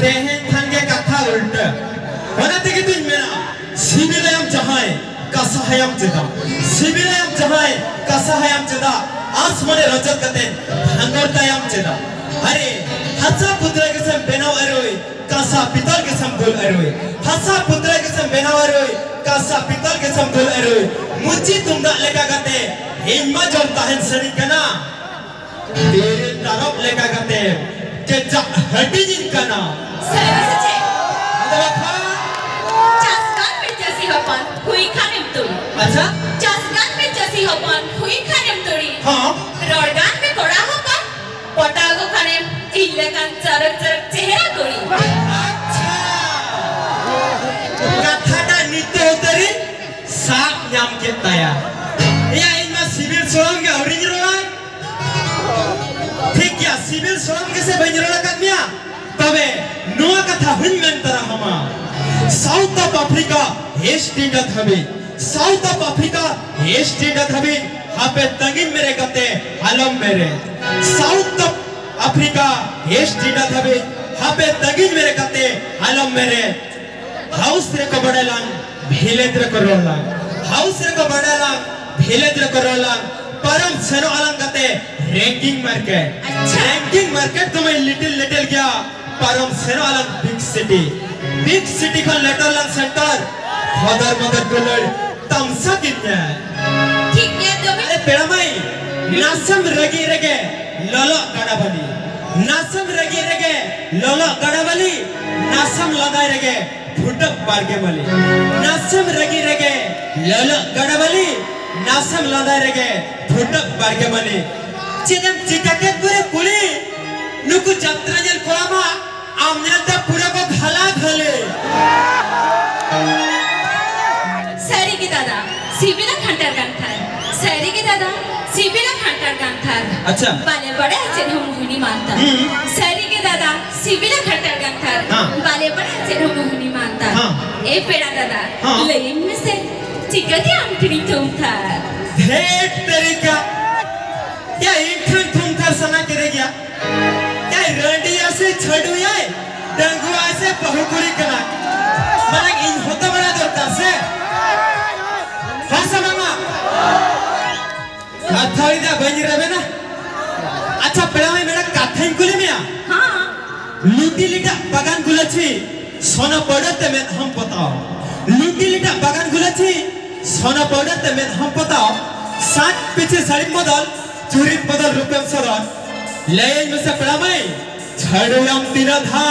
तेहें थान के कथा उल्टा होना ते कितुन मेरा सिबिलयम जहाए कसहायम चेदा सिबिलयम जहाए कसहायम चेदा आज मने रजत कते भांगरतायम चेदा अरे हसा पुत्र के सम बेनाव अरोय कसा पितल के सम दुल अरोय हसा पुत्र के सम बेनाव अरोय कसा पितल के सम दुल अरोय मुची तुमदा लेका कते हिम्मा जोर ताहन सरी कना तेरे तरफ लेका कते के जा हटी जिन कना सचे अदवा खा चासगान में जैसी हपन हुई खानेम तोड़ी अच्छा चासगान में जैसी हपन हुई खानेम तोड़ी हाँ रोडगान में कोड़ा हपन पटागो खानेम इल्लेकान चरक चरक चेहरा कोड़ी अच्छा कथाटा नित्य उतरी साप याम के ताया या इनमा सिविल सोलम के ओरिजिनल ठीक क्या सिविल सोलम के से बंजरोला कदमिया तबे नोआ कथा हुनमेन तरह हमा South of Africa West Indies हबे South of Africa West Indies हबे हापे तगिन मेरे कते हलम मेरे South of Africa West Indies हबे हापे तगिन मेरे कते हलम मेरे हाउस रे को बड़ेलान भेलेद रे को रोला हाउस रे को बड़ेलान भेलेद रे को रोला परम सनो अलग कते रैंकिंग मार्केट अच्छा रैंकिंग मार्केट तो मैं लिटिल गया परम सनो अलग बिग सिटी का लेटर लन सेंटर मदर गुलड़ तमसा किन्या ठीक है तो अरे पेड़ा माई नासम रगी रगे ललो गड़ाबली नासम रगी रगे ललो गड़ाबली नासम लगाए रगे फुटक बारगे बली नासम रगी रगे ललो गड़ाबली नासम लगाए रगे फुटक बारगे बली चिदम चिकाके पूरे कुली नुकु जात्रा जल कोलामा आमने ता पूरा को घला घले सरी की दादा सिबिला खंटर गान था सरी की दादा सिबिला खंटर गान था अच्छा बाले बड़े अच्छे हम हुनी मानता सरी के दादा सिबिला खंटर गान था बाले बड़े अच्छे हम हुनी मानता ए पेड़ा दादा लेकिन में से चिकती आमकड़ी तुम था धेट तरीका क्या एक तुम था सना करे क्या क्या रंडिया से छड़ू यार डंगुआ से बहुकुरी कना मने इन होता बड़ा दोता से फंसा मामा कथाई दा बंज रहे ना अच्छा पेड़ा में मेरा कथाई कुली में हाँ लूटी लिटा बगान गुलछी सोना पड़ते में हम बताओ लूटी लिटा बगान गुलछी सोना पड़ते में हम बताओ साथ पीछे साड़ी बदल चूरी बदल रुपये सदन ले में से पेड़ा में छड़ू यम तीन था